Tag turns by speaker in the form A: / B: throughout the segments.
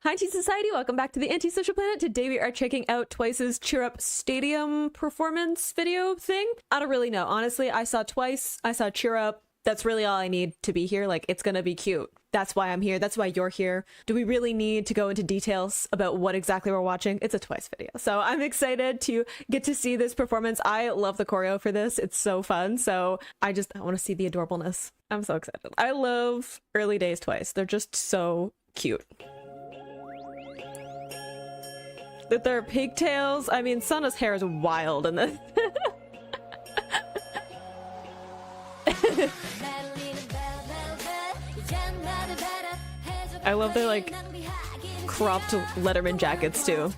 A: Hi Tea Society, welcome back to the Antisocial Planet. Today we are checking out Twice's Cheer Up Stadium performance video thing. I don't really know. Honestly, I saw Twice, I saw Cheer Up. That's really all I need to be here. Like, it's gonna be cute. That's why I'm here. That's why you're here. Do we really need to go into details about what exactly we're watching? It's a Twice video. So I'm excited to get to see this performance. I love the choreo for this. It's so fun. So I want to see the adorableness. I'm so excited. I love early days Twice. They're just so cute. With their pigtails. I mean, Sana's hair is wild in this. I love their like cropped Letterman jackets too.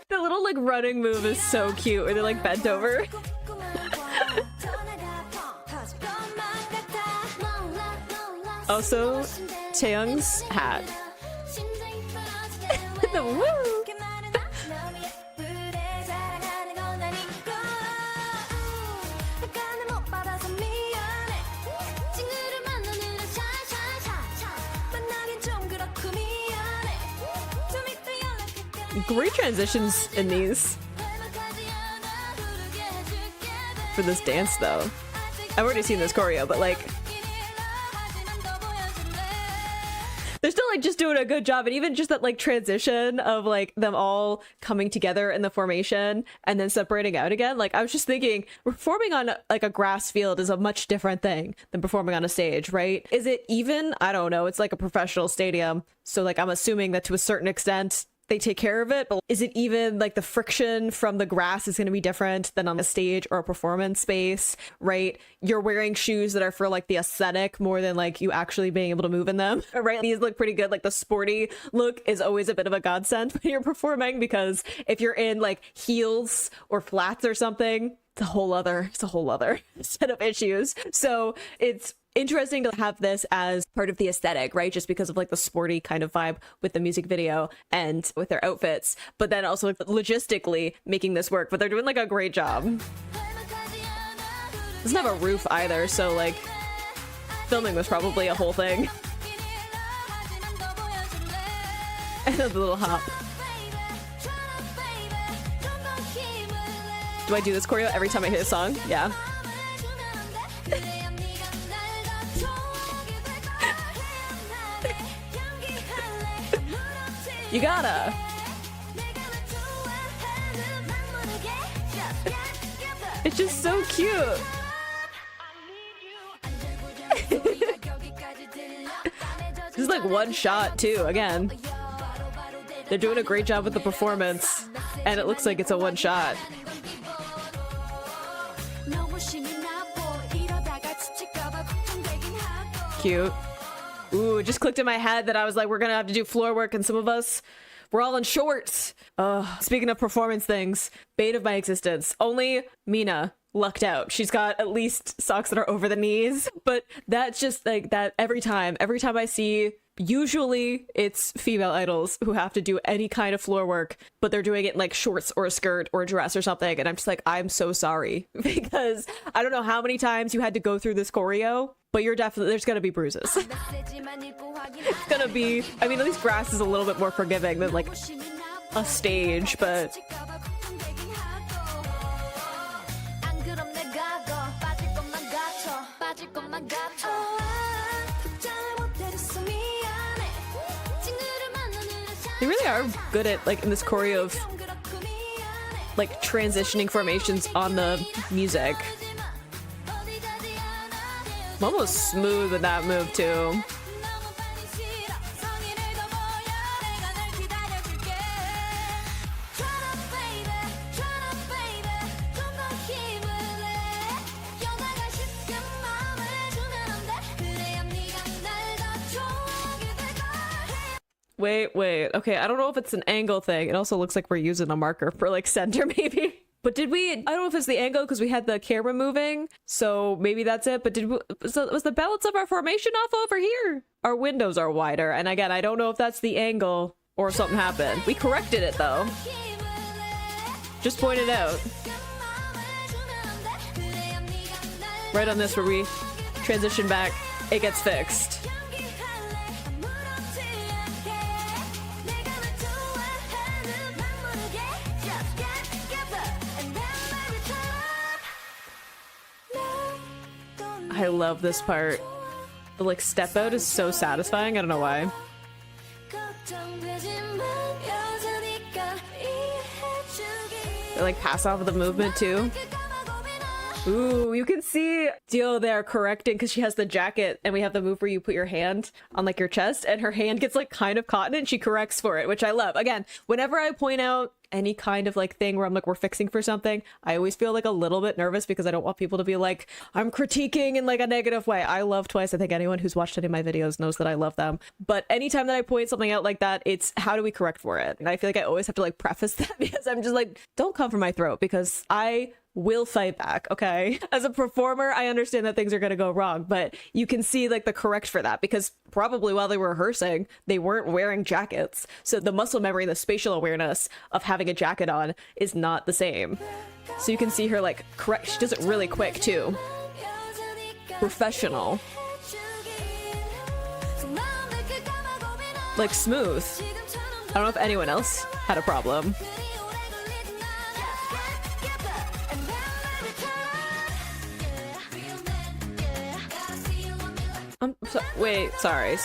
A: The little like running move is so cute where they're like bent over. Also, Taeyoung's hat. The woo! Great transitions in these. For this dance though. I've already seen this choreo, but like they're still like just doing a good job, and even just that like transition of like them all coming together in the formation and then separating out again. Like I was just thinking, performing on like a grass field is a much different thing than performing on a stage, right? Is it even? I don't know. It's like a professional stadium, so like I'm assuming that to a certain extent they take care of it, but is it even like the friction from the grass is going to be different than on a stage or a performance space, right? You're wearing shoes that are for like the aesthetic more than like you actually being able to move in them, right? These look pretty good. Like the sporty look is always a bit of a godsend when you're performing, because if you're in like heels or flats or something, it's a whole other set of issues. So it's interesting to have this as part of the aesthetic, right? Just because of like the sporty kind of vibe with the music video and with their outfits, but then also like, logistically making this work. But they're doing like a great job. Doesn't have a roof either, so like filming was probably a whole thing. And the little hop. Do I do this choreo every time I hear a song? Yeah. You gotta. It's just so cute. This is like one shot too, again. They're doing a great job with the performance, and it looks like it's a one shot. Cute. Ooh, it just clicked in my head that I was like, we're gonna have to do floor work, and some of us, we're all in shorts. Speaking of performance things, bane of my existence. Only Mina lucked out. She's got at least socks that are over the knees, but that's just like that every time I see, usually it's female idols who have to do any kind of floor work, but they're doing it in like shorts or a skirt or a dress or something, and I'm just like, I'm so sorry, because I don't know how many times you had to go through this choreo, but you're definitely, there's gonna be bruises. It's gonna be, I mean, at least grass is a little bit more forgiving than like a stage, but they really are good at like in this choreo of like transitioning formations on the music. I'm almost smooth with that move too. Wait. Okay, I don't know if it's an angle thing. It also looks like we're using a marker for like center maybe. But did we, I don't know if it's the angle because we had the camera moving, so maybe that's it. But was the balance of our formation off over here? Our windows are wider. And again, I don't know if that's the angle or if something happened. We corrected it though. Just pointed out. right on this where we transition back, it gets fixed. I love this part. The like step out is so satisfying. I don't know why. They like pass off of the movement too. Ooh, you can see Dio there correcting because she has the jacket and we have the move where you put your hand on like your chest and her hand gets like kind of caught in it and she corrects for it, which I love. Again, whenever I point out any kind of like thing where I'm like, we're fixing for something, I always feel like a little bit nervous because I don't want people to be like, I'm critiquing in like a negative way. I love Twice. I think anyone who's watched any of my videos knows that I love them. But anytime that I point something out like that, it's how do we correct for it? And I feel like I always have to like preface that because I'm just like, don't come for my throat because I will fight back, okay? As a performer, I understand that things are gonna go wrong, but you can see like the correct for that because probably while they were rehearsing, they weren't wearing jackets. So the muscle memory, the spatial awareness of having a jacket on is not the same. So you can see her like correct, she does it really quick too. Professional. Like smooth. I don't know if anyone else had a problem. Wait, sorry.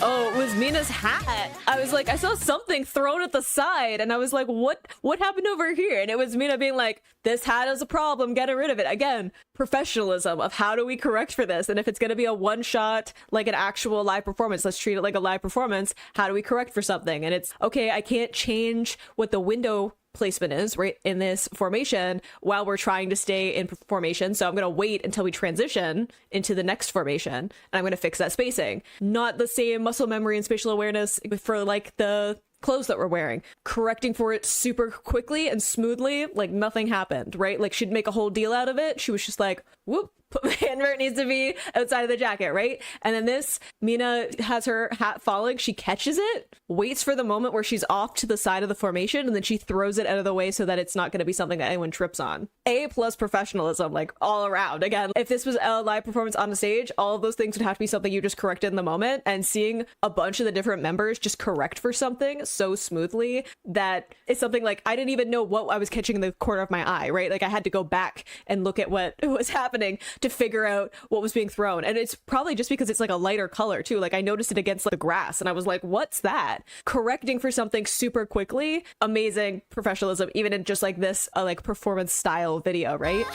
A: Oh, it was Mina's hat. I was like, I saw something thrown at the side and I was like, what happened over here? And it was Mina being like, this hat is a problem, get rid of it. Again, professionalism of how do we correct for this? And if it's going to be a one shot, like an actual live performance, let's treat it like a live performance. How do we correct for something? And it's, okay, I can't change what the window placement is right in this formation while we're trying to stay in formation, so I'm going to wait until we transition into the next formation and I'm going to fix that spacing. Not the same muscle memory and spatial awareness for like the clothes that we're wearing, correcting for it super quickly and smoothly, like nothing happened, right? Like she'd make a whole deal out of it. She was just like, whoop, put my hand where it needs to be outside of the jacket, right? And then this, Mina has her hat falling, she catches it, waits for the moment where she's off to the side of the formation, and then she throws it out of the way so that it's not going to be something that anyone trips on. A+ professionalism, like all around. Again, if this was a live performance on the stage, all of those things would have to be something you just corrected in the moment, and seeing a bunch of the different members just correct for something so smoothly that it's something like I didn't even know what I was catching in the corner of my eye, right? Like I had to go back and look at what was happening to figure out what was being thrown. And it's probably just because it's like a lighter color too. Like I noticed it against like the grass and I was like, what's that? Correcting for something super quickly. Amazing professionalism, even in just like this like performance style video, right?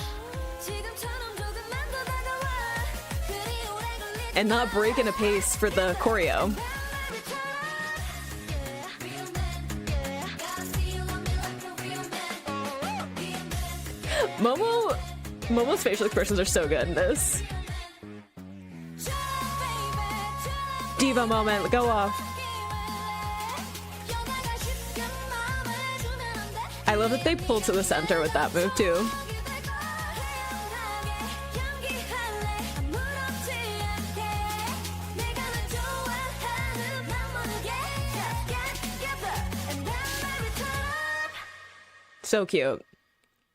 A: And not breaking a pace for the choreo. Momo's facial expressions are so good in this. Diva moment, go off. I love that they pull to the center with that move too. So cute.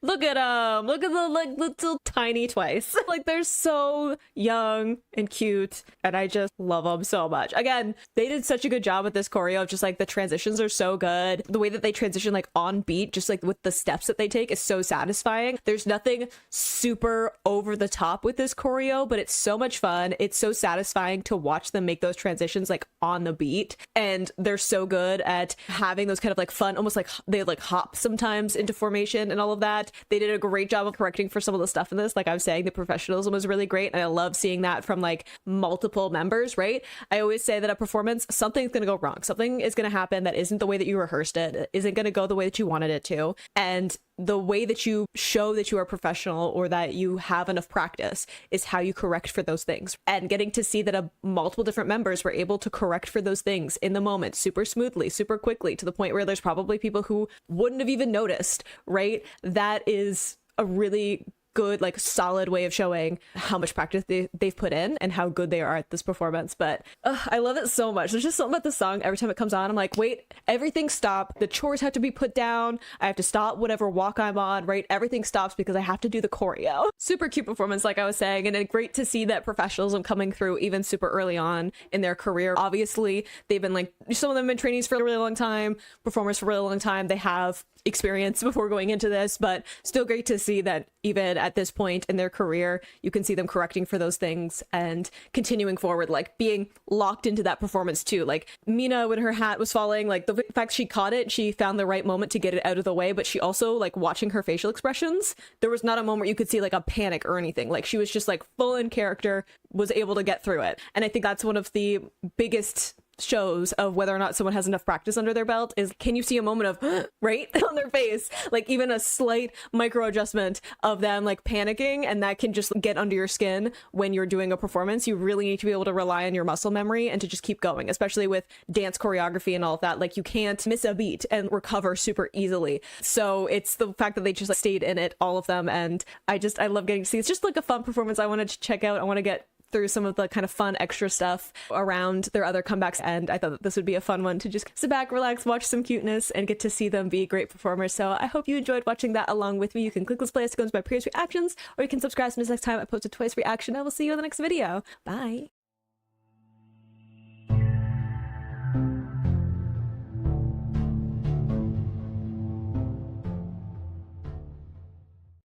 A: Look at them. Look at the like little tiny Twice. Like they're so young and cute and I just love them so much. Again, they did such a good job with this choreo. Just like the transitions are so good. The way that they transition like on beat, just like with the steps that they take is so satisfying. There's nothing super over the top with this choreo, but it's so much fun. It's so satisfying to watch them make those transitions like on the beat. And they're so good at having those kind of like fun, almost like they like hop sometimes into formation and all of that. They did a great job of correcting for some of the stuff in this. Like I was saying, the professionalism was really great. And I love seeing that from like multiple members, right? I always say that a performance, something's going to go wrong. Something is going to happen that isn't the way that you rehearsed it, isn't going to go the way that you wanted it to. And the way that you show that you are professional or that you have enough practice is how you correct for those things. And getting to see that multiple different members were able to correct for those things in the moment super smoothly, super quickly, to the point where there's probably people who wouldn't have even noticed, right? That is a really good, like solid way of showing how much practice they've put in and how good they are at this performance. But I love it so much. There's just something about the song. Every time it comes on, I'm like, wait, everything stop. The chores have to be put down. I have to stop whatever walk I'm on, right? Everything stops because I have to do the choreo. Super cute performance, like I was saying, and great to see that professionalism coming through even super early on in their career. Obviously, they've been like, some of them have been trainees for a really long time, performers for a really long time. They have experience before going into this, but still great to see that even at this point in their career, you can see them correcting for those things and continuing forward, like being locked into that performance too. Like Mina, when her hat was falling, like the fact she caught it, she found the right moment to get it out of the way, but she also, like, watching her facial expressions, there was not a moment you could see like a panic or anything. Like she was just like full in character, was able to get through it. And I think that's one of the biggest shows of whether or not someone has enough practice under their belt is, can you see a moment of right on their face, like even a slight micro adjustment of them like panicking, and that can just get under your skin when you're doing a performance. You really need to be able to rely on your muscle memory and to just keep going, especially with dance choreography and all of that. Like you can't miss a beat and recover super easily. So it's the fact that they just like stayed in it, all of them, and I love getting to see. It's just like a fun performance I wanted to check out. I want to get through some of the kind of fun extra stuff around their other comebacks, and I thought that this would be a fun one to just sit back, relax, watch some cuteness, and get to see them be great performers. So I hope you enjoyed watching that along with me. You can click this playlist to go into my previous reactions, or you can subscribe to this next time I post a twice reaction. I will see you in the next video. Bye.